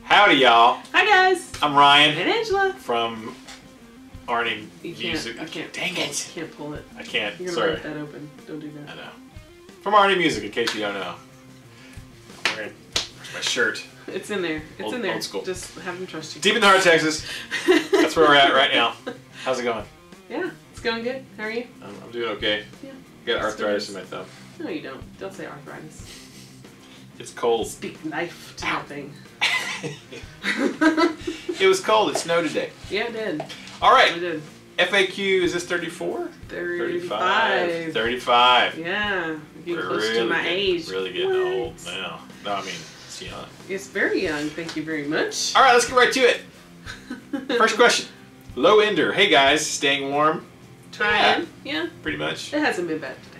Howdy, y'all. Hi, guys. I'm Ryan. And Angela. From RNA Music. I can't. Dang it. I can't pull it. I can't. You're Sorry. gonna leave that open. Don't do that. I know. From RNA Music, in case you don't know. Where's my shirt? It's in there. It's in there. Old school. Just have them trust you. Deep in the heart of Texas. That's where we're at right now. How's it going? Yeah, it's going good. How are you? I'm doing okay. Yeah. I got arthritis in my thumb. No, you don't. Don't say arthritis. It's cold. Speak knife to that thing. It was cold. It snowed today. Yeah, it did. All right. It did. FAQ, is this 34? 35. 35. Yeah. Getting close really to my age. Really getting What? old now. No, I mean, it's young. It's very young. Thank you very much. All right, let's get right to it. First question. Low ender. Hey guys, staying warm? Trying. Yeah. Pretty much. It hasn't been bad today.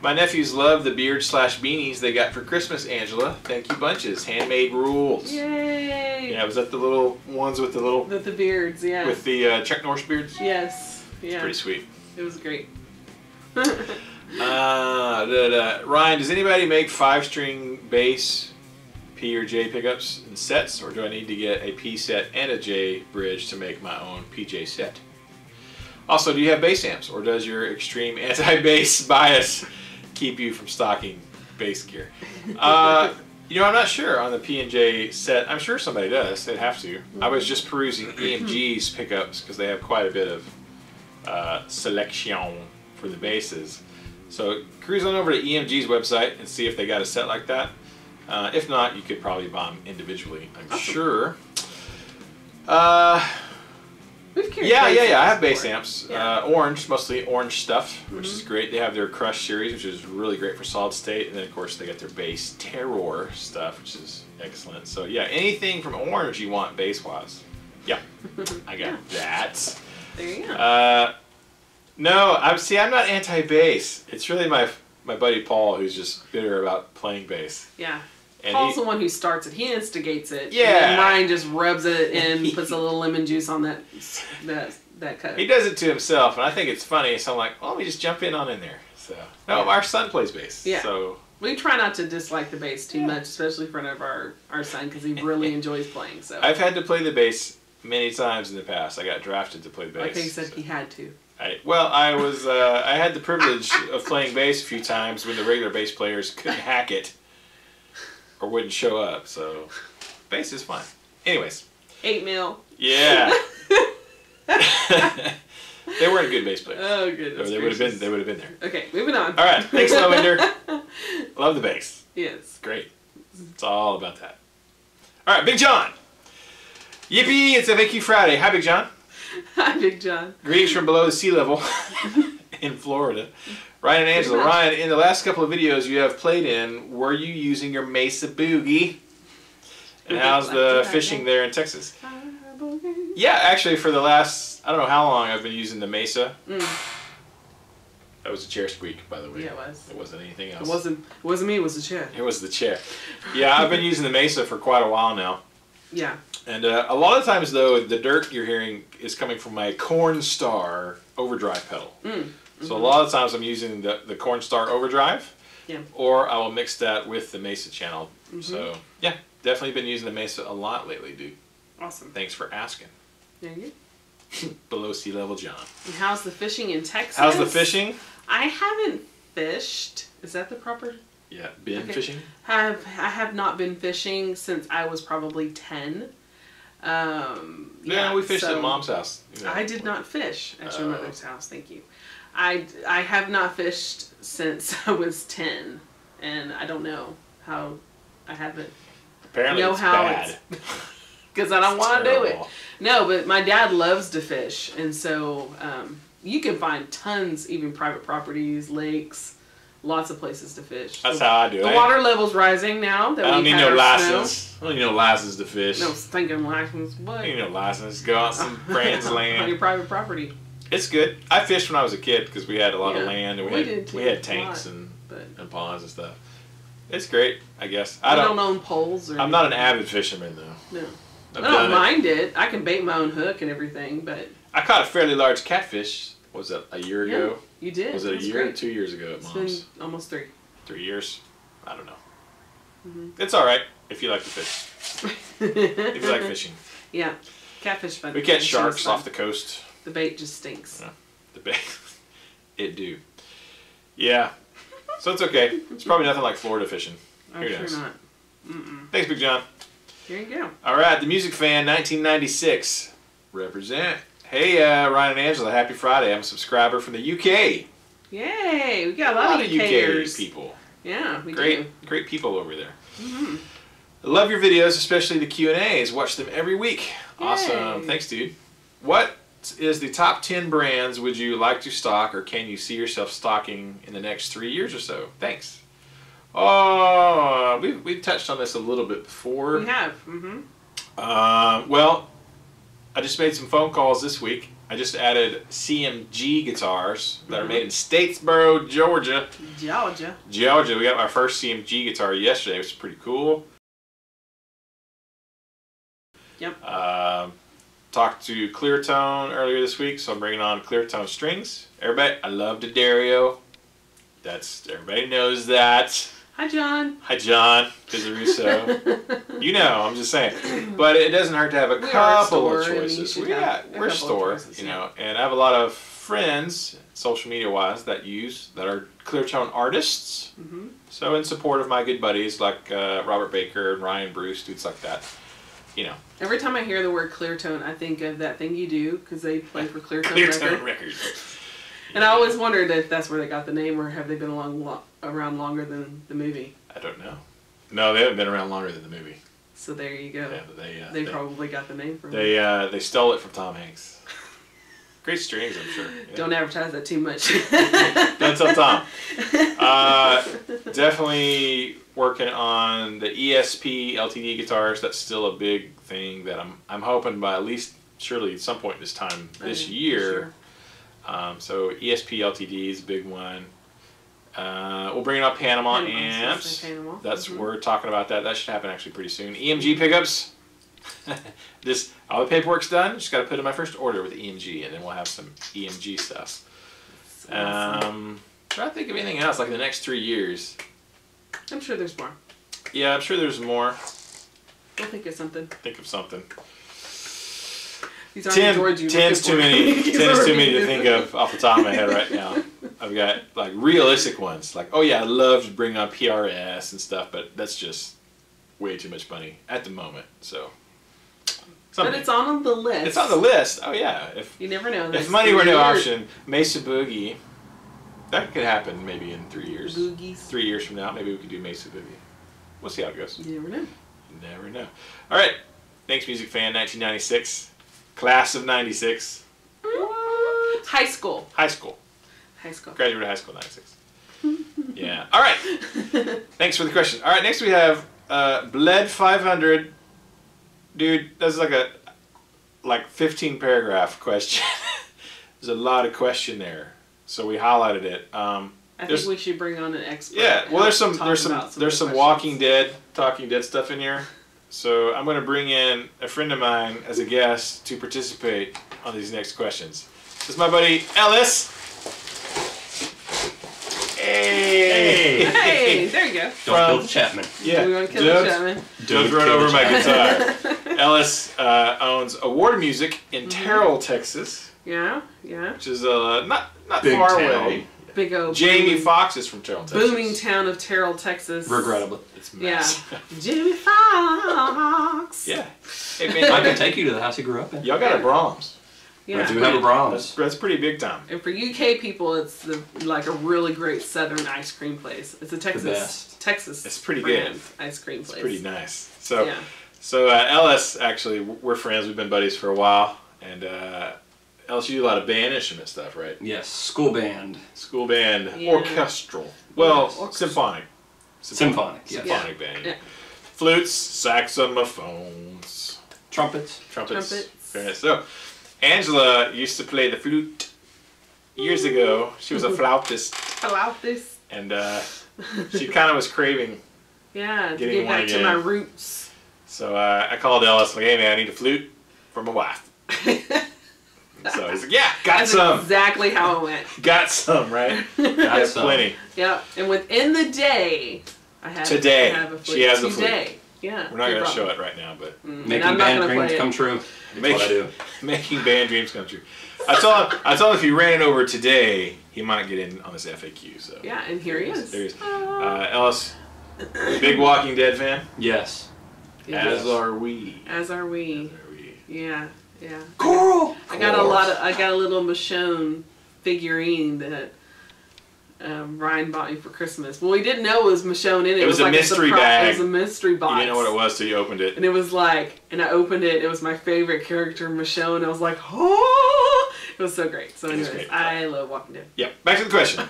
My nephews love the beard/beanies they got for Christmas, Angela. Thank you bunches. Handmade rules. Yay. Yeah, was that the little ones with the little... With the beards, yeah. With the Chuck Norris beards? Yes. Yeah. It's pretty sweet. It was great. Ryan, does anybody make 5-string bass, P or J pickups in sets, or do I need to get a P set and a J bridge to make my own PJ set? Also, do you have bass amps, or does your extreme anti-bass bias keep you from stocking bass gear? You know, I'm not sure on the P and J set. I'm sure somebody does. They'd have to. I was just perusing EMG's pickups because they have quite a bit of selection for the basses. So cruise on over to EMG's website and see if they got a set like that. If not, you could probably buy them individually, I'm sure. Yeah. I have bass amps. Yeah. Orange, mostly orange stuff, which is great. They have their Crush series, which is really great for solid state. And then, of course, they got their bass Terror stuff, which is excellent. So, yeah, anything from Orange you want bass-wise. Yeah, I got that. There you go. No, I'm not anti-bass. It's really my buddy Paul who's just bitter about playing bass. Yeah. And Paul's the one who starts it. He instigates it. Yeah. And then Ryan just rubs it in, puts a little lemon juice on that cut. He does it to himself, and I think it's funny. So I'm like, well, let me just jump in there. So no, our son plays bass. Yeah. So we try not to dislike the bass too much, especially in front of our son, because he really enjoys playing. So I've had to play the bass many times in the past. I got drafted to play bass. like he said, he had to. I had the privilege of playing bass a few times when the regular bass players couldn't hack it or wouldn't show up. So bass is fun. Anyways. 8 mil. Yeah. They weren't good bass players. Oh goodness. They would have been there. Okay, moving on. All right, thanks, Lavender. Love the bass. Yes. Great. It's all about that. All right, Big John. Yippee! It's FAQ Friday. Hi, Big John. Hi, Big John. Greetings from below the sea level in Florida. Ryan and Angela. Ryan, in the last couple of videos you have played in, were you using your Mesa Boogie? And how's the fishing there in Texas? Yeah, actually, for the last, I don't know how long I've been using the Mesa. That was a chair squeak, by the way. Yeah, it was. It wasn't anything else. It wasn't me, it was the chair. It was the chair. Yeah, I've been using the Mesa for quite a while now. Yeah. And a lot of times, though, the dirt you're hearing is coming from my Cornstar overdrive pedal. So a lot of times I'm using the Cornstar overdrive. Yeah. Or I will mix that with the Mesa channel. So, yeah, definitely been using the Mesa a lot lately, dude. Awesome. Thanks for asking. There you go. Below sea level, John. And how's the fishing in Texas? How's the fishing? I haven't fished. Is that the proper? Yeah, fishing? I have not been fishing since I was probably 10. Yeah, we fished at Mom's house. You know. I did not fish at your mother's house. Thank you. I have not fished since I was 10, and I don't know how I haven't. Apparently, it's bad. Because I don't want to do it. No, but my dad loves to fish, and so you can find tons, even private properties, lakes, lots of places to fish. That's how I do it. The water level's rising now. That I don't we've need had no our license. snow. I don't need no license to fish. No stinking license. What? I need no license. Go out some friend's land. On your private property. It's good. I fished when I was a kid because we had a lot of land and we had tanks and ponds and stuff. It's great, I guess. I don't own poles or I'm not an avid fisherman though. No. I don't mind it. I can bait my own hook and everything, but I caught a fairly large catfish. Was it a year ago? You did. Was it a year or 2 years ago at Mom's? It's been almost 3. 3 years? I don't know. It's all right if you like to fish. If you like fishing. Yeah. Catfish fun. We catch sharks off the coast. The bait just stinks. Yeah, the bait. It do. Yeah. So it's okay. It's probably nothing like Florida fishing. I'm sure not. Thanks, Big John. Here you go. All right, the Music Fan 1996. Represent. Hey, Ryan and Angela, happy Friday. I'm a subscriber from the UK. Yay! We got a lot of UKers. UK people. Yeah, we do. Great people over there. I love your videos, especially the Q&As. Watch them every week. Yay. Awesome. Thanks, dude. What is the top 10 brands would you like to stock, or can you see yourself stocking in the next 3 years or so? Thanks. Oh, we've touched on this a little bit before. We have. Well, I just made some phone calls this week. I just added CMG guitars that are made in Statesboro, Georgia. Georgia. We got our first CMG guitar yesterday, which is pretty cool. Yep. Talked to Cleartone earlier this week, so I'm bringing on Cleartone strings. Everybody, I love the Dario. Everybody knows that. Hi, John. Hi, John Pizzarusso. You know, I'm just saying. But it doesn't hurt to have a couple of choices. We're a store, choices, you know, and I have a lot of friends, social media-wise, that are Cleartone artists. So in support of my good buddies like Robert Baker and Ryan Bruce, dudes like that. You know. Every time I hear the word Cleartone, I think of That Thing You Do, because they play for Cleartone Records. And I always wondered if that's where they got the name, or have they been around longer than the movie? I don't know. No, they haven't been around longer than the movie. So there you go. Yeah, they probably got the name from They stole it from Tom Hanks. Great strings, I'm sure. Yeah. Don't advertise that too much. Don't tell Tom. Definitely working on the ESP LTD guitars. That's still a big thing that I'm hoping by at least surely at some point this time this year. So ESP LTD is a big one. We'll bring up Panama amps. That's we're talking about that. That should happen actually pretty soon. EMG pickups. All the paperwork's done. Just got to put in my first order with EMG, and then we'll have some EMG stuff. Awesome. Try to think of anything else like in the next 3 years. I'm sure there's more. Yeah, I'm sure there's more. We'll think of something. Think of something. 10's too many. 10's too many to think of off the top of my head right now. I've got like realistic ones. Like, oh yeah, I'd love to bring on PRS and stuff, but that's just way too much money at the moment. So. But it's on the list. It's on the list. Oh yeah. You never know. If money were no option, Mesa Boogie, that could happen maybe in 3 years. Boogies. 3 years from now, maybe we could do Mesa Boogie. We'll see how it goes. You never know. You never know. All right. Thanks, Music Fan 1996. Class of 96. What? High school. Graduated high school 96. Yeah. All right. Thanks for the question. All right. Next we have Bled 500. Dude, that's like a 15 paragraph question. There's a lot of question there, so we highlighted it. I think we should bring on an expert. Yeah, well, there's some Walking Dead, Talking Dead stuff in here. So I'm going to bring in a friend of mine as a guest to participate on these next questions. This is my buddy Ellis. Hey, there you go. Don't kill the Chapman. Yeah, we want to kill the Chapman. Don't run over my guitar. Ellis owns Award Music in Terrell, Texas. Yeah. Which is not big far town. away. Big old Jamie Foxx is from Terrell, Texas. Booming town of Terrell, Texas. Regrettably. It's massive. Yeah. Jamie Foxx. Yeah. Hey, man, I can take you to the house he grew up in. Y'all got a Brahms. Yeah. I do have a Brahms. That's pretty big time. And for UK people, it's like a really great Southern ice cream place. It's a Texas. It's pretty good. Ice cream place. It's pretty nice. So Ellis, actually, we're friends. We've been buddies for a while, and Ellis, you do a lot of band instrument stuff, right? Yes, school band. School band, orchestral. Well, symphonic. Symphonic band. Yeah. Flutes, saxophones, Trumpets. Very nice. So, Angela used to play the flute years ago. She was a flautist. And she kind of was craving. Yeah, to get back to my roots. So I called Ellis, like, hey man, I need a flute for my wife. So he's like, yeah, got some. Exactly how it went. Got some, right? Got plenty. Yeah, and within the day, I have a flute. She has a flute. Yeah. We're not going to show it right now, but making band dreams come true. That's what I do. Making band dreams come true. I told him if he ran it over today, he might get in on this FAQ. So yeah, and here he is. There he is. Ellis, big Walking Dead fan. Yes. As are we. As are we. Yeah. Yeah. Coral. I got a little Michonne figurine that Ryan bought me for Christmas. Well, we didn't know it was Michonne in it. It was like a mystery bag. It was a mystery box. You didn't know what it was till you opened it. And it was like, and I opened it. It was my favorite character, Michonne. I was like, oh, it was so great. So anyways, I love Walking Dead. Yeah. Back to the question.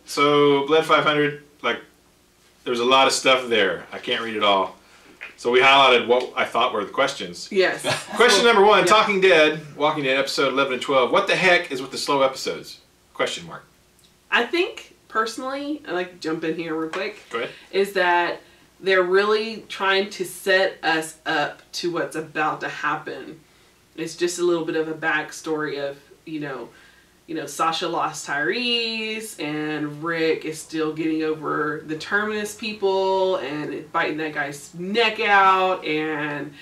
So Bled 500, like, there's a lot of stuff there. I can't read it all. So we highlighted what I thought were the questions. Yes. Question number 1, Talking Dead, Walking Dead, episode 11 and 12. What the heck is with the slow episodes? Question mark. I think, personally, I'd like to jump in here real quick. Go ahead. Is that they're really trying to set us up to what's about to happen. It's just a little bit of a backstory of, you know, Sasha lost Tyrese, and Rick is still getting over the Terminus people and biting that guy's neck out, and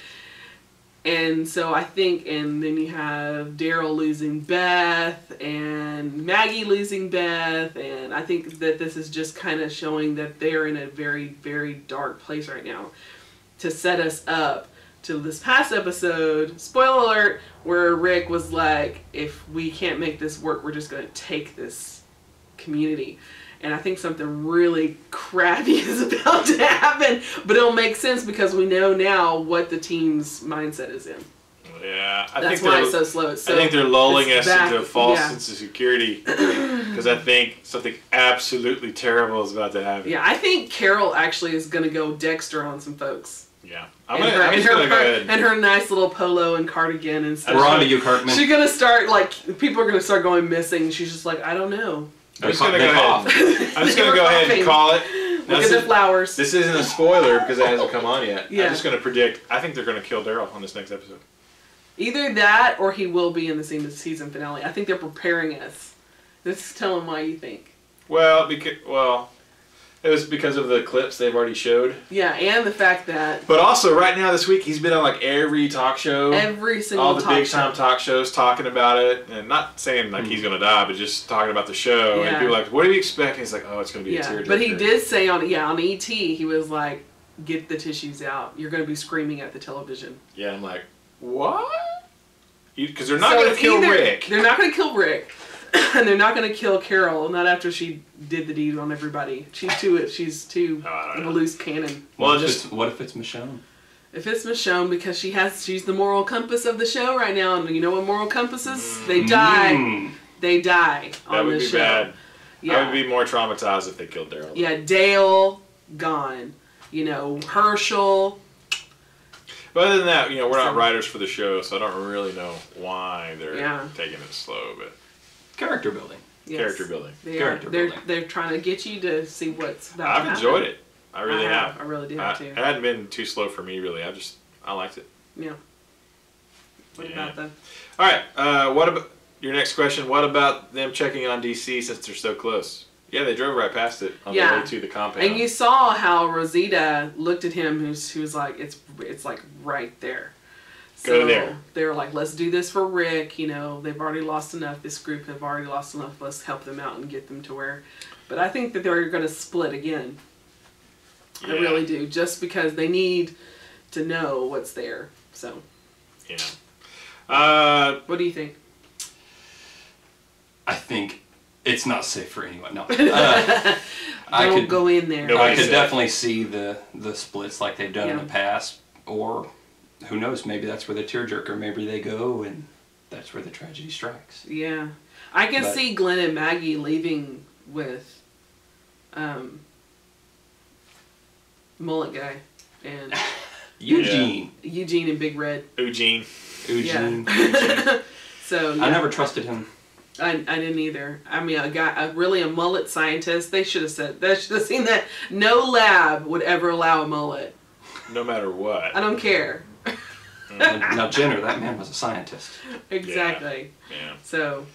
so I think, and then you have Daryl losing Beth and Maggie losing Beth, and I think that this is just kind of showing that they're in a very, very dark place right now to set us up to this past episode, spoiler alert, where Rick was like, if we can't make this work, we're just going to take this community. And I think something really crappy is about to happen, but it'll make sense because we know now what the team's mindset is in. Yeah, that's why it's so slow. I think they're lulling us into a false sense of security because I think something absolutely terrible is about to happen. Yeah, I think Carol actually is going to go Dexter on some folks. Yeah, and her nice little polo and cardigan and stuff. We're on to you, Kirkman. She's gonna start people are gonna start going missing. She's just like, I don't know. I'm just gonna go ahead and call it. Look at the flowers. This isn't a spoiler because it hasn't come on yet. Yeah. I'm just gonna predict. I think they're gonna kill Daryl on this next episode. Either that or he will be in the season finale. I think they're preparing us. Just tell them why you think. It was because of the clips they've already showed. Yeah, and the fact that... But also, right now this week, he's been on like every talk show. Every single all the big-time talk shows talking about it. And not saying like he's going to die, but just talking about the show. Yeah. And people are like, what do you expect? And he's like, oh, it's going to be a tearjerker. But he did say on E.T., he was like, get the tissues out. You're going to be screaming at the television. Yeah, I'm like, what? Because they're not going to kill Rick. They're not going to kill Rick. And they're not going to kill Carol, not after she did the deed on everybody. She's too of a loose cannon. Well, what if it's Michonne? If it's Michonne, because she's the moral compass of the show right now, and you know what moral compass is? They die. They die on the show. That would be bad. Yeah. I would be more traumatized if they killed Daryl. Yeah, Dale gone. Herschel. But other than that, we're not writers for the show, so I don't really know why they're taking it slow, but. Character building. Yes. Character building. They're trying to get you to see what's about to happen. I've enjoyed it. I really have. I really do have too. It hadn't been too slow for me, really. I liked it. Yeah. What about them? All right. What about your next question? What about them checking on DC since they're so close? Yeah, they drove right past it on the way to the compound. And you saw how Rosita looked at him, who was like, it's like right there. Go there. They were like, let's do this for Rick. They've already lost enough. This group have already lost enough. Let's help them out and get them to where. But I think that they're going to split again. Yeah. I really do. Just because they need to know what's there. So. Yeah. What do you think? I think it's not safe for anyone. No. Don't go in there. I could definitely see the splits like they've done in the past, or. Who knows? Maybe that's where the tearjerker. Maybe they go, and that's where the tragedy strikes. Yeah, I can see Glenn and Maggie leaving with, mullet guy, and Eugene. Eugene and Big Red. Eugene. Yeah. So I never trusted him. I didn't either. I mean, a mullet scientist. They should have seen that. No lab would ever allow a mullet. No matter what. I don't care. Now, Jenner, that man was a scientist. Exactly. Yeah. So.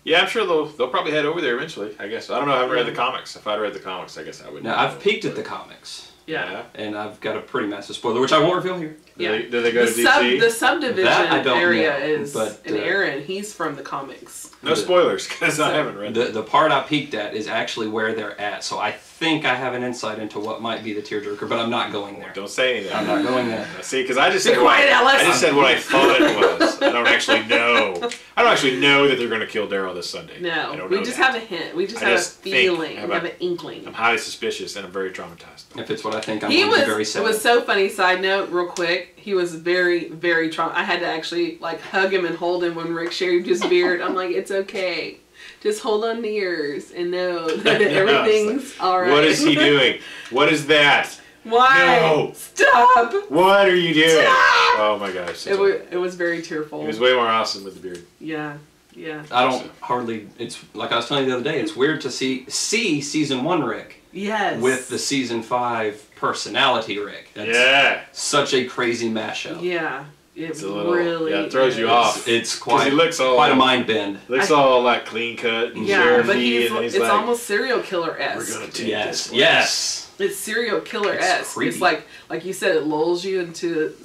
Yeah, I'm sure they'll probably head over there eventually. I guess I don't know. I haven't read the comics. If I'd read the comics, I guess I would. Now I've peeked at the comics. Yeah. And I've got a pretty massive spoiler, which I won't reveal here. Yeah. Do they go to DC? The subdivision That I don't area know, is, but, and Aaron, he's from the comics. No spoilers, because I haven't read The part I peeked at is actually where they're at, so I think I have an insight into what might be the tearjerker, but I'm not going there. Don't say anything. I'm not going there. See, because I just said quiet, Alice. I just said what I thought it was. I don't actually know. I don't actually know that they're going to kill Daryl this Sunday. No, we just have a hint. We just have a feeling. We have an inkling. I'm highly suspicious and I'm very traumatized. If it's what I think, I'm going to be very sad. It was so funny. Side note, real quick. He was very, very traumatized. I had to actually like hug him and hold him when Rick shaved his beard. I'm like, it's okay. Just hold on to yours and know that everything's all right. What is he doing? What is that? Why? No. Stop. What are you doing? Stop. Oh my gosh. It was very tearful. He was way more awesome with the beard. Yeah. Yeah. I don't hardly, it's like I was telling you the other day, it's weird to see season 1 Rick. Yes. With the season 5 personality Rick. That's such a crazy mashup. Yeah. It's a little, it throws you off. It's quite, he looks all, quite a mind bend. Looks all like clean cut and but he's it's like, almost serial killer-esque. We're gonna take this. Yes. It's serial killer-esque. It's like you said, it lulls you into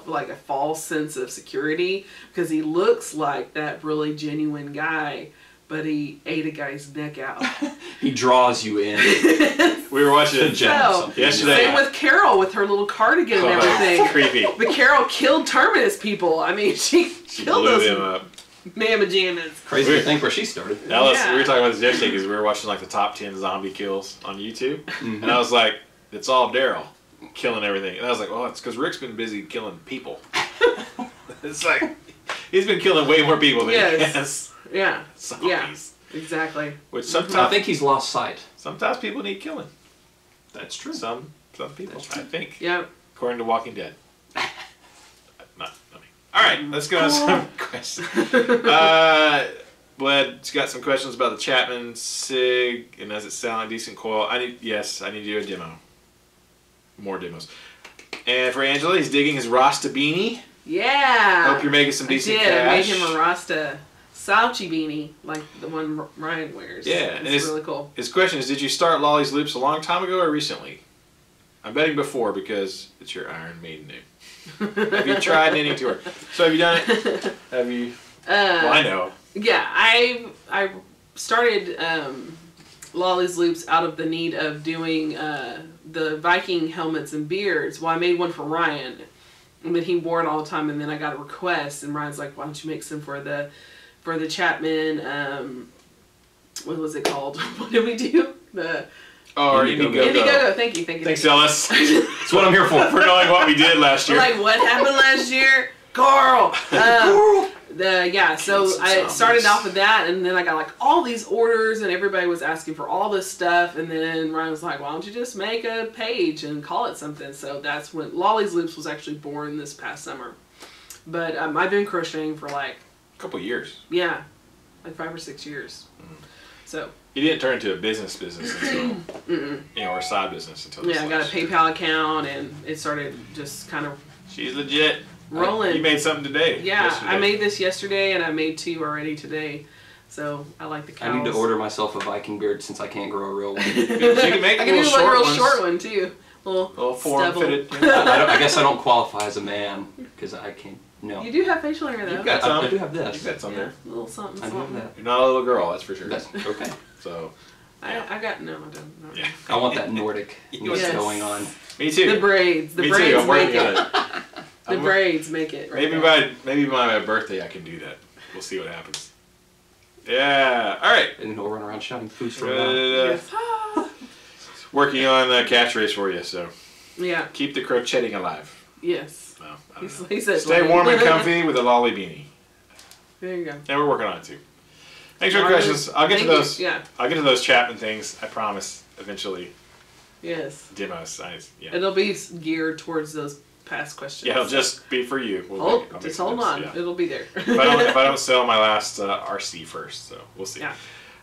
like a false sense of security because he looks like that really genuine guy, but he ate a guy's neck out. He draws you in. We were watching it yesterday. Same with Carol with her little cardigan and everything. Creepy. But Carol killed Terminus people. I mean, she killed blew those them up. mamma jammas. Crazy to think where she started. Alice, we were talking about this yesterday because we were watching like the top 10 zombie kills on YouTube, and I was like, it's all Daryl killing everything, and I was like, well, it's because Rick's been busy killing people. It's like he's been killing way more people than he has. Yeah. Zombies. Yeah. Exactly. Which sometimes I think he's lost sight. Sometimes people need killing. That's true. Some people, I think. Yeah. According to Walking Dead. Not me. All right, let's go on some questions. Bled's got some questions about the Chapman Sig, and does it sound like decent coil? I need to do a demo. More demos. And for Angela, he's digging his Rasta beanie. Yeah. Hope you're making some decent cash. I made him a Rasta slouchy beanie, like the one Ryan wears. Yeah, it's really cool. His question is, did you start Lolly's Loops a long time ago or recently? I'm betting before because it's your Iron Maiden name. Have you tried knitting tour? So have you done it? Have you? Well, I know. Yeah, I started Lolly's Loops out of the need of doing the Viking helmets and beards. Well, I made one for Ryan, and then he wore it all the time. And then I got a request, and Ryan's like, "Why don't you make some for the Chapman? What was it called? What did we do? Indiegogo. Thank you. Thanks, Ellis. That's what I'm here for knowing what we did last year. Like, what happened last year? Carl! So I started off with that, and then I got like all these orders, and everybody was asking for all this stuff, and then Ryan was like, why don't you just make a page and call it something? So that's when Lolly's Loops was actually born this past summer. But I've been crocheting for like... a couple years. Yeah, like 5 or 6 years. So... He didn't turn into a business until, or a side business until this I got a PayPal account, and it started just kind of... She's legit. Rolling. You made something today. Yeah, yesterday. I made this yesterday, and I made 2 already today. So I like the cows. I need to order myself a Viking beard since I can't grow a real one. You can make I can do a real short one too. Little form-fitted. I guess I don't qualify as a man because I can't. No. You do have facial hair though. You've got some. I do have this. You've got some there. A little something. I do have that. You're not a little girl, that's for sure. That's okay. So. I got no. I don't. Yeah. I want that Nordic. What's going on? Me too. The braids. The Me braids too. I'm make working it. on it. The braids make it. Right maybe by my birthday I can do that. We'll see what happens. Yeah. All right. And he'll run around shouting food for Yes. Working on the catchphrase for you, so. Yeah. Keep the crocheting alive. Yes. Well, he said stay warm and comfy with a lolly beanie. There you go. And we're working on it too. Thanks for the questions. I'll get to those. Yeah. I'll get to those Chapman things. I promise. Eventually. Yes. Demos. Yeah. It'll be geared towards those past questions. Yeah, it'll just be for you. Just hold on. Yeah. It'll be there. if I don't sell my last RC first, so we'll see. Yeah.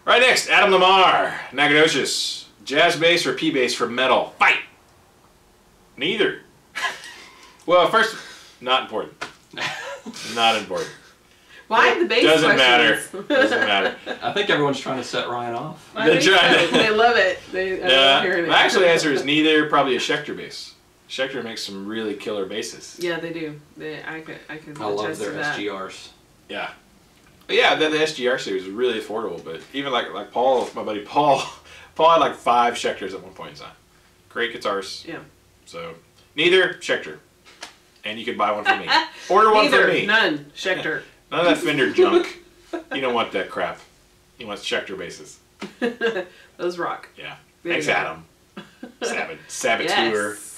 Right next, Adam Lamar, Nacogdoches. Jazz bass or P bass for metal? Fight. Neither. Well, first, not important. Not important. Why the bass Doesn't questions? matter. Doesn't matter. I think everyone's trying to set Ryan off. I think so. They love it. I love hearing it. My actual answer is neither. Probably a Schecter bass. Schecter makes some really killer basses. Yeah, they do. I can I love attest their to that. SGRs. Yeah. But yeah, the SGR series is really affordable. But even like Paul, my buddy Paul had like 5 Schecters at one point in time. Great guitars. Yeah. So neither Schecter. And you could buy one for me. Order one for me. None. Schecter. None of that Fender junk. You don't want that crap. You want Schecter basses. Those rock. Yeah. There Thanks, you go. Adam. Saboteur. Yes.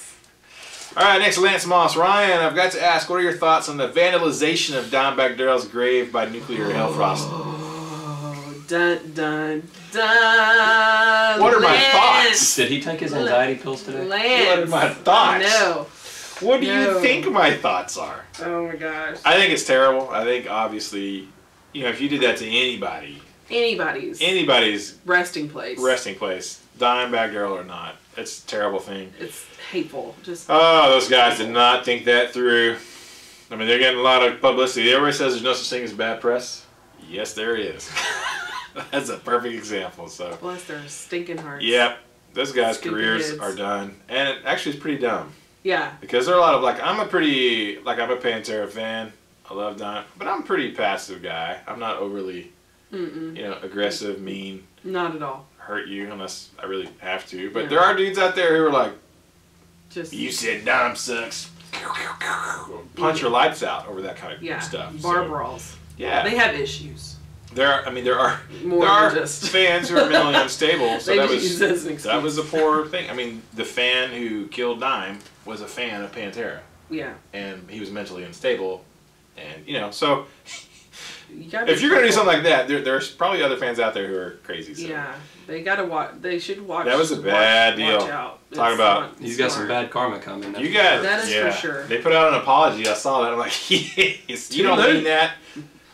All right, next, Lance Moss. Ryan, I've got to ask, what are your thoughts on the vandalization of Dimebag Darrell's grave by nuclear hellfrost? Oh, dun, dun, dun. What are my Lance. thoughts? Did he take his anxiety pills today? Lance. What are my thoughts? No. What do No. you think my thoughts are? Oh my gosh. I think it's terrible. I think, obviously, if you did that to anybody's resting place. resting place, Dimebag Darrell or not, it's a terrible thing. It's hateful. Just Oh, those guys did not think that through. I mean, they're getting a lot of publicity. Everybody says there's no such thing as bad press. Yes, there is. That's a perfect example. So, bless their stinking hearts. yep, those guys' Stupid careers kids. are done, and it actually is pretty dumb Yeah. because there are a lot of I'm a Pantera fan. I love Dime, but I'm a pretty passive guy. I'm not overly, aggressive, mean, Not at all. hurt you unless I really have to. But Yeah. there are dudes out there who are like, Just you said Dime sucks. Punch your lights out over that kind of stuff. Bar So, brawls. yeah. They have issues. There are More there are than just fans who are mentally unstable. So they that just use that as an was excuse. a poor thing. I mean, the fan who killed Dime was a fan of Pantera, Yeah. and he was mentally unstable, and so You gotta if be you're gonna do careful. something like that, there's probably other fans out there who are crazy. So. Yeah. They gotta watch. They should watch. That was a bad deal. Watch out. Talk It's about- not He's got some smart. bad karma coming. You guys, That is for sure. They put out an apology. I saw that. I'm like, yes, you don't late. mean that.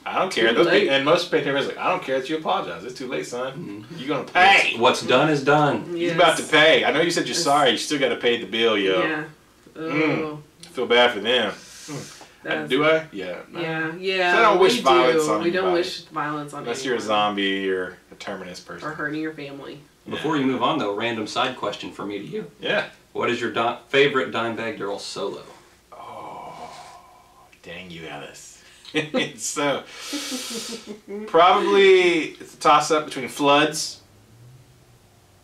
I don't care. Too Those late. And most Pantera's like, I don't care that you apologize. It's too late, son. You're gonna pay. What's done is done. He's Yes. about to pay. I know you said you're sorry. You still got to pay the bill, yo. Yeah. Mm. Oh. I feel bad for them. That's- Do I? Yeah. No. Yeah. So I don't wish we violence do. on We don't anybody. wish violence on Unless you're a anyone. zombie or a terminus person. Or hurting your family. Before you move on, though, random side question from me to you. Yeah. What is your favorite Dimebag Darrell solo? Oh, dang you, Alice. So, probably it's a toss-up between Floods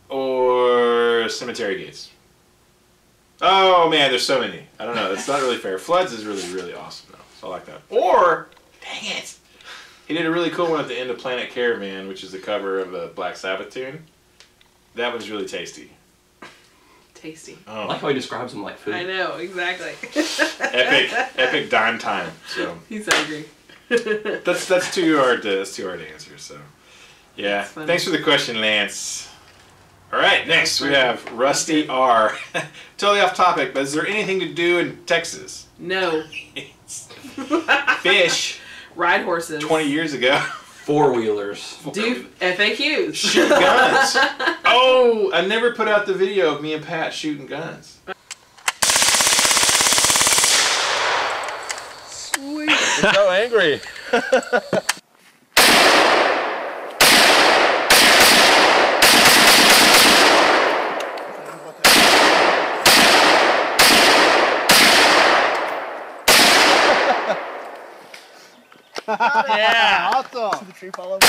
or Cemetery Gates. Oh, man, there's so many. I don't know. It's not really fair. Floods is really, really awesome, though. So I like that. Or, dang it, he did a really cool one at the end of Planet Caravan, which is the cover of a Black Sabbath tune. That was really tasty. Tasty. I Oh, like how he describes them like food. I know, exactly. epic dime time. So. He's hungry. That's too hard to answer. So, yeah. That's funny. Thanks for the question, Lance. All right, next we have Rusty R. Totally off topic, but is there anything to do in Texas? No. Fish. Ride horses. 20 years ago. Four-wheelers. Do FAQs. Shoot guns. Oh, I never put out the video of me and Pat shooting guns. Sweet. You're so angry. Yeah. Awesome. See the tree fall over?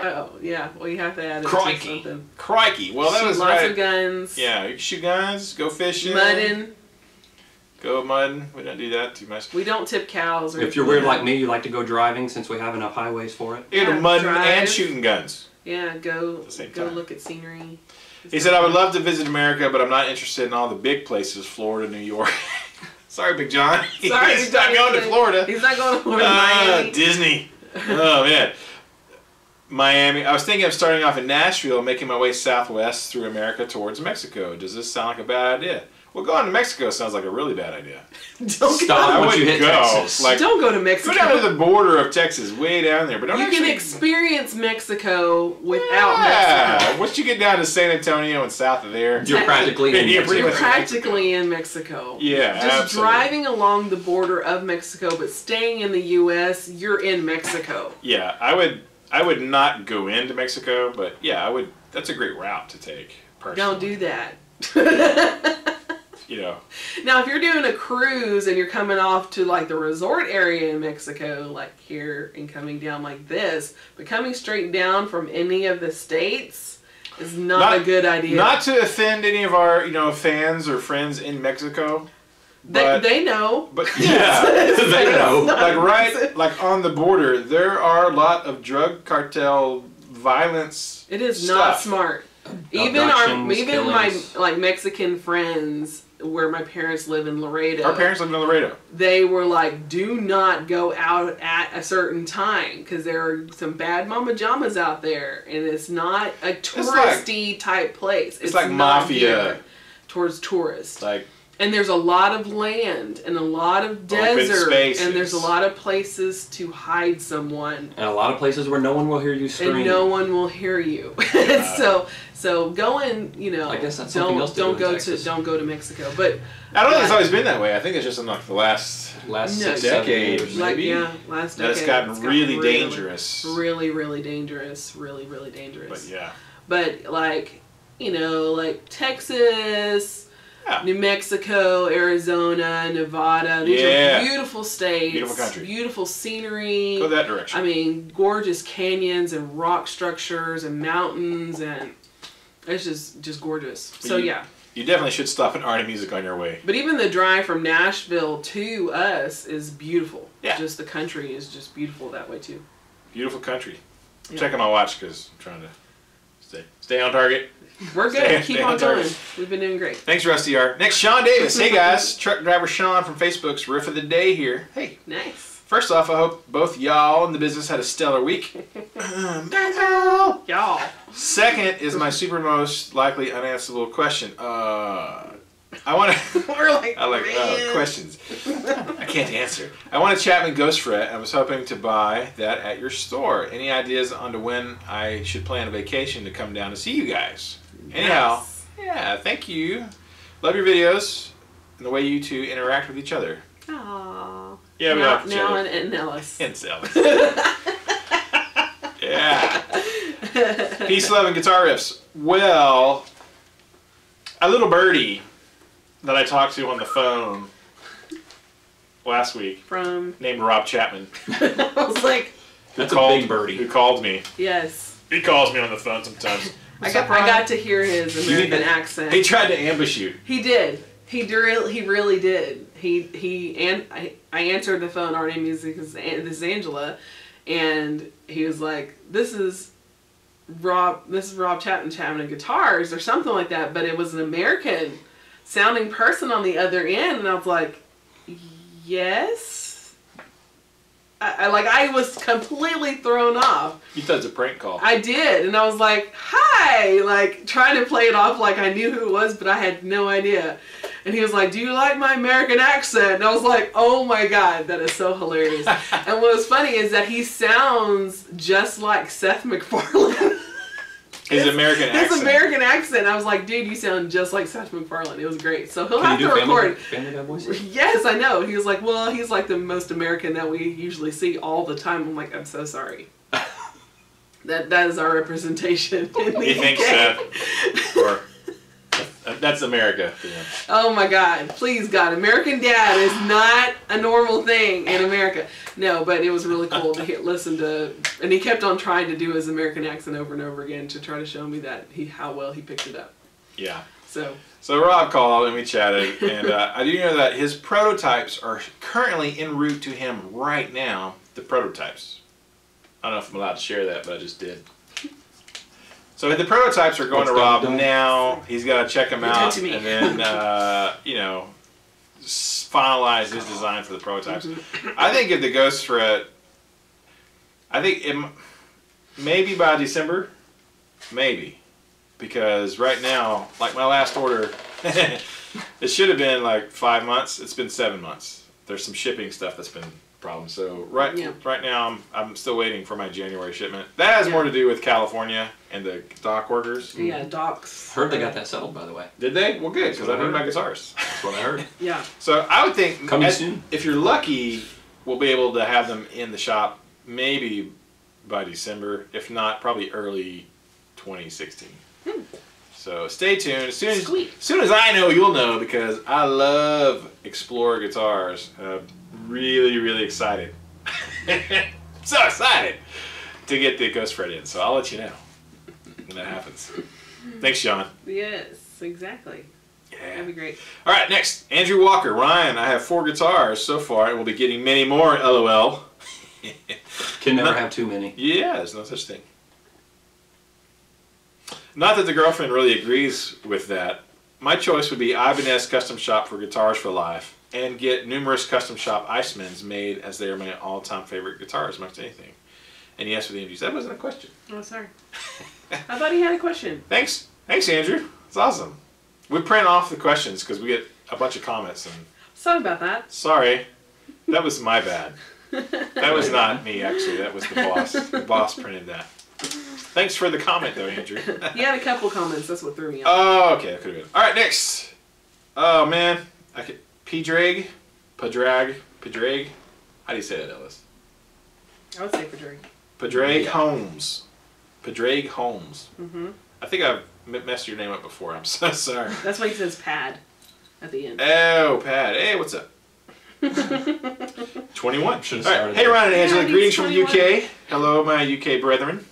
Oh, yeah. Well, you have to add it to Crikey. something. Crikey. Well, that Shoot was lots right. of guns. Yeah, you can shoot guns, go fishing. Mudding. Go mudding. We don't do that too much. We don't tip cows. Or If you're weird like me, you like to go driving since we have enough highways for it. You know, Yeah, mudding drive. and shooting guns. Yeah, go the same go time. look at scenery. He said, I would love to visit America, but I'm not interested in all the big places, Florida, New York. Sorry, Big John. Sorry, He's not going to Florida. He's not going to Florida. Miami. Disney. Oh, man. Miami. I was thinking of starting off in Nashville, making my way southwest through America towards Mexico. Does this sound like a bad idea? Well, going to Mexico sounds like a really bad idea. Don't Stop I once you wouldn't hit go. Texas. Like, Don't go to Mexico. go down to the border of Texas, way down there. But don't You actually... can experience Mexico without Mexico. Once you get down to San Antonio and south of there, You're practically in You're Mexico. You're much practically in Mexico. Yeah, Just absolutely. driving along the border of Mexico, but staying in the U.S., you're in Mexico. Yeah, I would not go into Mexico, but yeah, I would. That's a great route to take. Personally. Don't do that. You know. Now, if you're doing a cruise and you're coming off to like the resort area in Mexico, like here, and coming down like this, but coming straight down from any of the states is not a good idea. Not to offend any of our fans or friends in Mexico. But, they know. But yeah, They know. like on the border, there are a lot of drug cartel violence. It is stuff. not smart. Even my killings. like Mexican friends, where my parents live in Laredo. Our parents live in Laredo. They were like, do not go out at a certain time because there are some bad mama jamas out there, and it's not a touristy type place. It's like not mafia geared towards tourists. Like. And there's a lot of land and a lot of desert, spaces. and there's a lot of places to hide someone. And a lot of places where no one will hear you scream. And no one will hear you. So go in, I guess that's something else to do in Texas. Don't go to Mexico. But I don't think it's always been that way. I think it's just in like the last last No, 6 7 decade, years. maybe. Last that decade. it's gotten really dangerous. Really, really dangerous. Really, really dangerous. But yeah. But like, like Texas, Yeah. New Mexico, Arizona, Nevada. These are beautiful states. Beautiful country. Beautiful scenery. Go that direction. I mean, gorgeous canyons and rock structures and mountains, and it's just gorgeous. So yeah. You definitely should stop at RNA Music on your way. But even the drive from Nashville to us is beautiful. Yeah. Just the country is just beautiful that way too. Beautiful country. I'm Yeah. checking my watch because I'm trying to stay on target. We're good. Keep on target. going. We've been doing great. Thanks, Rusty R. Next, Sean Davis. Hey, guys. Truck driver Sean from Facebook's Riff of the Day here. Hey. Nice. First off, I hope both y'all in the business had a stellar week. Y'all. Second is my super most likely unanswerable question. I want to... We're like, I like man. questions. I can't answer. I want a Chapman Ghost Fret. I was hoping to buy that at your store. Any ideas on to when I should plan a vacation to come down to see you guys? Anyhow, yeah, thank you. Love your videos and the way you two interact with each other. Aww. Yeah, we like each now other. and Ellis. And Ellis. Yeah. Peace, love, and guitar riffs. Well, a little birdie that I talked to on the phone last week From. named Rob Chapman. I was like, That's a big birdie. Who called me. yes. He calls me on the phone sometimes. I got to hear his American accent. He tried to ambush you. He did. He really did. I answered the phone. Our name is this is Angela, and he was like, "This is Rob Chapman Guitars or something like that." But it was an American sounding person on the other end, and I was like, "Yes." I was completely thrown off. You thought it was a prank call. I did, and I was like, "Hi!" Like trying to play it off like I knew who it was, but I had no idea. And he was like, "Do you like my American accent?" And I was like, "Oh my god, that is so hilarious!" And what was funny is that he sounds just like Seth MacFarlane. His American accent. His American accent. I was like, "Dude, you sound just like Seth MacFarlane." It was great. So he'll have to record. Family Guy voices? Yes, I know. He was like, "Well, he's like the most American that we usually see all the time." I'm like, "I'm so sorry." That is our representation in the He thinks UK. Seth. Or that's America. Yeah. Oh my God! Please God, American Dad is not a normal thing in America. No, but it was really cool to listen to, and he kept on trying to do his American accent over and over again to try to show me that how well he picked it up. Yeah. So Rob called and we chatted, and I do know that his prototypes are currently en route to him right now. The prototypes. I don't know if I'm allowed to share that, but I just did. So the prototypes are going to Rob now. He's got to check them out and then, finalize his design for the prototypes. I think if the Ghost Fret, maybe by December, maybe. Because right now, like my last order, It should have been like 5 months. It's been 7 months. There's some shipping stuff that's been a problem. So right now I'm still waiting for my January shipment. That has more to do with California and the dock workers. Yeah, docks. Heard they got that settled, by the way. Did they? Well, good, because I need my guitars. That's what I heard. Yeah. So I would think Coming soon. if you're lucky, we'll be able to have them in the shop maybe by December. If not, probably early 2016. So stay tuned. As soon as I know, you'll know, because I love Explorer guitars. I'm really, really excited. So excited to get the Ghost Fret in. So I'll let you know when that happens. Thanks, Sean. Yes, exactly. Yeah. That'd be great. All right, next. Andrew Walker. Ryan, I have 4 guitars so far, and we'll be getting many more, LOL. Can never have too many. Yeah, there's no such thing. Not that the girlfriend really agrees with that. My choice would be Ibanez Custom Shop for Guitars for Life, and get numerous custom shop Icemans made, as they are my all-time favorite guitars, amongst anything. And yes, with the Andrews. That wasn't a question. Oh, sorry. I thought he had a question. Thanks, Andrew. It's awesome. We print off the questions because we get a bunch of comments. And Sorry about that. sorry, that was my bad. That was not me, actually. That was the boss. The boss printed that. Thanks for the comment, though, Andrew. He had a couple comments. That's what threw me off. Oh, okay. That could have been. All right, next. Oh, man. Padraig. How do you say that, Ellis? I would say for Drake. Padraig Holmes. Padraig Holmes. Mm-hmm. I think I've messed your name up before. I'm so sorry. That's why he says pad at the end. Oh, Pat. Hey, what's up? 21. All right. Hey, Ryan and Angela. Yeah, Greetings from the 21. UK. Hello, my UK brethren.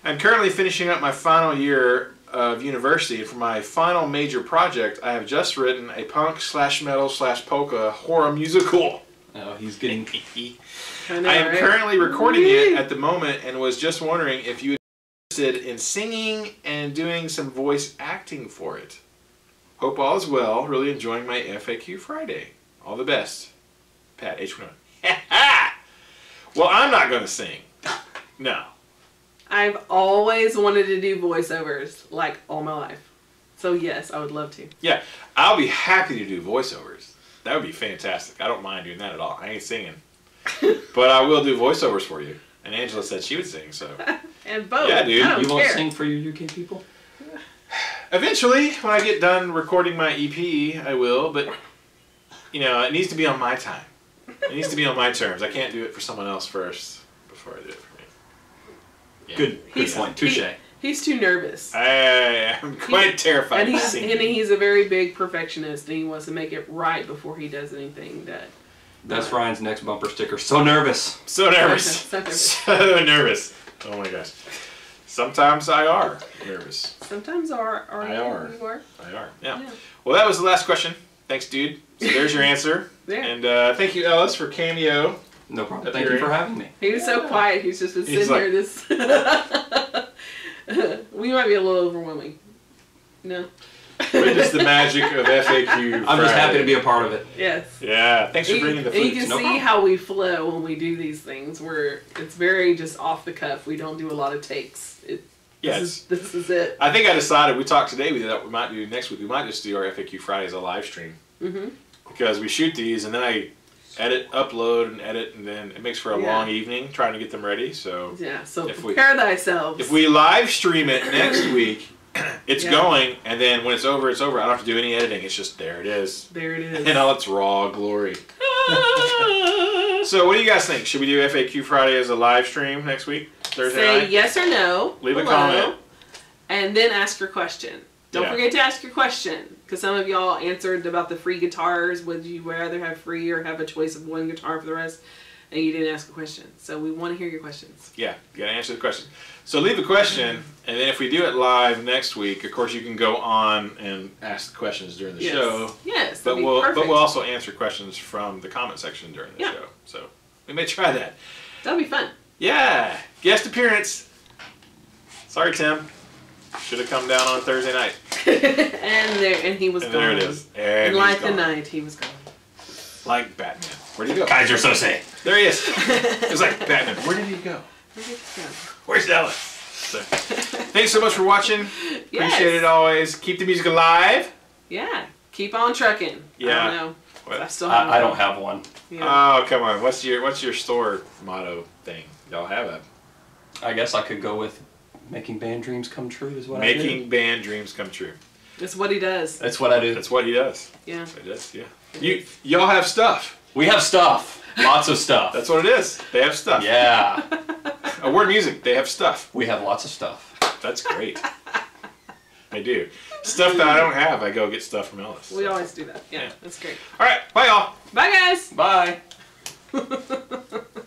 I'm currently finishing up my final year of university. For my final major project, I have just written a punk/metal/polka horror musical. Oh, he's getting... I know, I am right? currently recording it at the moment, and was just wondering if you would be interested in singing and doing some voice acting for it. Hope all is well. Really enjoying my FAQ Friday. All the best. Pat, H1. Well, I'm not going to sing. No. I've always wanted to do voiceovers, like, all my life. So, yes, I would love to. Yeah, I'll be happy to do voiceovers. That would be fantastic. I don't mind doing that at all. I ain't singing. But I will do voiceovers for you. And Angela said she would sing, so. And both. Yeah, dude. I don't You won't care. sing for your UK people? Eventually, when I get done recording my EP, I will. But, you know, it needs to be on my time. It needs to be on my terms. I can't do it for someone else first before I do it for me. Yeah. Good point. Touche. He's too nervous. I am quite terrified of singing. And he's a very big perfectionist, and he wants to make it right before he does anything that... That's Ryan's next bumper sticker. So nervous. So nervous. So nervous. So nervous. Oh my gosh. Sometimes I are nervous. Sometimes are I you? are. You are? I are. Yeah. Yeah. Well, that was the last question. Thanks, dude. So there's your answer. Yeah. And thank you, Ellis, for cameo. No problem. Thank you for having me. He was so quiet. He's just been He's sitting here. This. We might be a little overwhelming. No. Witness the magic of FAQ. I'm just happy to be a part of it. Yes. Yeah. Thanks for bringing the And you food. can No see problem. how we flow when we do these things. Where it's very just off the cuff. We don't do a lot of takes. Yes. This is it. I think I decided, we talked today, that we might do next week. We might just do our FAQ Friday as a live stream. Mm-hmm. Because we shoot these and then I edit, upload, and edit, and then it makes for a long evening trying to get them ready. So Yeah. So If prepare thyself. if we live stream it next week, it's Yeah. going, and then when it's over, it's over. I don't have to do any editing. It's just there it is. There it is. In all its raw glory. So what do you guys think? Should we do FAQ Friday as a live stream next week? Thursday Say night? yes or no. Leave a below, comment. And then ask your question. Don't Yeah. forget to ask your question. Because some of y'all answered about the free guitars. Would you rather have free or have a choice of one guitar for the rest? And you didn't ask a question. So we want to hear your questions. Yeah, you gotta answer the question. So leave a question, and then if we do it live next week, of course you can go on and ask the questions during the Yes. show. Yes, But that'd be we'll perfect. also answer questions from the comment section during the Yeah. show. So we may try that. That'd be fun. Yeah, guest appearance. Sorry, Tim. Should have come down on Thursday night. and he was And gone. there it is. And And like he's the gone. night, he was gone. Like Batman. Where'd he go? Kaiser Sose. There he is. It was like Batman. Where did he go? Where's Ella? So, thanks so much for watching. Yes. Appreciate it always. Keep the music alive. Yeah. keep on trucking. Yeah. I don't know. What? I still have I don't have one. Yeah. Oh, come on. What's your store motto thing? Y'all have a I guess I could go with making band dreams come true is what I do. making band dreams come true. It's what he does. That's what I do. That's what he does. Yeah. It does, yeah. Y'all have stuff. We have stuff. Lots of stuff. That's what it is. They have stuff. Yeah. Award Music, they have stuff. We have lots of stuff. That's great. I do. Stuff that I don't have, I go get stuff from Ellis. We always do that. Yeah, Yeah. that's great. All right, bye y'all. Bye, guys. Bye.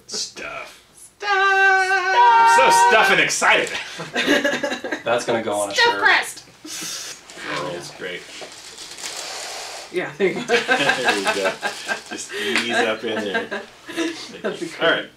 Stuff. Stop. I'm so stuffed and excited. That's going to go on a Stuff shirt. crest. It's great. Yeah, there you go. There you go. Just ease up in there. That'd be great. All right.